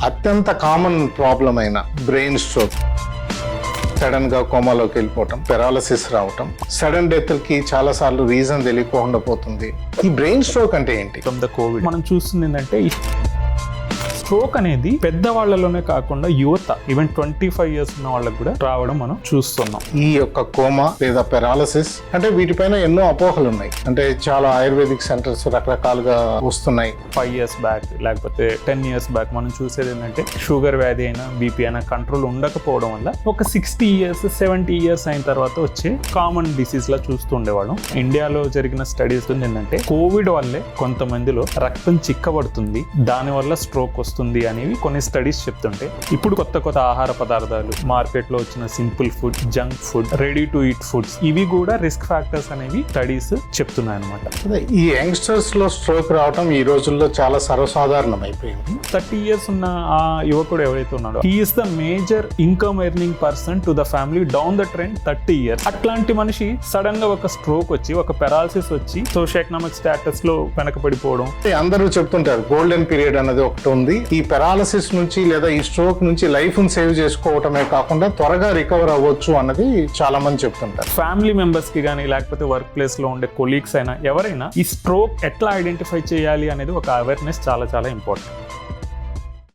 అత్యంత common problem అయిన brain stroke, sudden గా కోమాలోకి వెళ్ళిపోవటం, పెరాలసిస్ రావటం, సడన్ డెత్ కి చాలా సార్లు రీజన్ తెలియకుండా పోతుంది. ఈ బ్రెయిన్ స్ట్రోక్ అంటే ఏంటి? ఫ్రమ్ ద కోవిడ్ మనం చూస్తుంది ఏంటంటే స్ట్రోక్ అనేది పెద్దవాళ్లలోనే కాకుండా యువత, ఈవెన్ 25 years ఉన్న వాళ్ళకి కూడా రావడం మనం చూస్తున్నాం. ఈ యొక్క కోమా లేదా పెరాలసిస్ అంటే వీటిపైన ఎన్నో అపోహలు ఉన్నాయి. అంటే చాలా ఆయుర్వేదిక్ సెంటర్స్ రకరకాలుగా వస్తున్నాయి. 5 years బ్యాక్ లేకపోతే 10 years బ్యాక్ మనం చూసేది ఏంటంటే షుగర్ వ్యాధి అయినా బీపీ అయినా కంట్రోల్ ఉండకపోవడం వల్ల ఒక 60 years 70 years అయిన తర్వాత వచ్చే కామన్ డిసీజ్ లా చూస్తుండేవాళ్ళం. ఇండియాలో జరిగిన స్టడీస్ ఏంటంటే కోవిడ్ వల్లే కొంతమందిలో రక్తం చిక్కబడుతుంది, దానివల్ల స్ట్రోక్ వస్తుంది అనేవి కొన్ని స్టడీస్ చెప్తుంటే, ఇప్పుడు కొత్త కొత్త ఆహార పదార్థాలు మార్కెట్ లో వచ్చిన simple food, junk food, ready to eat foods, ఇవి కూడా రిస్క్ ఫ్యాక్టర్స్ అనేవి స్టడీస్ చెప్తున్నాయి అనమాట. ఈ యంగ్స్టర్స్ లో స్ట్రోక్ రావడం ఈ రోజుల్లో చాలా సర్వసాధారణం అయిపోయింది. 30 years ఉన్న ఆ యువకుడు ఎవరైతే ఉన్నాడో, he is the major income earning person to the family down the trend 30 years. అట్లాంటి మనిషి సడన్ గా ఒక స్ట్రోక్ వచ్చి, ఒక పెరాలసిస్ వచ్చి సోషల్ ఎకనామిక్ స్టేటస్ లో వెనకబడిపోవడం. అందరూ చెప్తుంటారు గోల్డెన్ పీరియడ్ అనేది ఒకటి ఉంది. ఈ పెరాలసిస్ నుంచి లేదా ఈ స్ట్రోక్ నుంచి లైఫ్ ని సేవ్ చేసుకోవటమే కాకుండా త్వరగా రికవర్ అవ్వచ్చు అన్నది చాలా మంది చెప్తుంటారు. ఫ్యామిలీ మెంబర్స్ కి కానీ లేకపోతే వర్క్ ప్లేస్ లో ఉండే కొలీగ్స్ అయినా ఎవరైనా ఈ స్ట్రోక్ ఎట్లా ఐడెంటిఫై చేయాలి అనేది ఒక అవేర్నెస్ చాలా చాలా ఇంపార్టెంట్.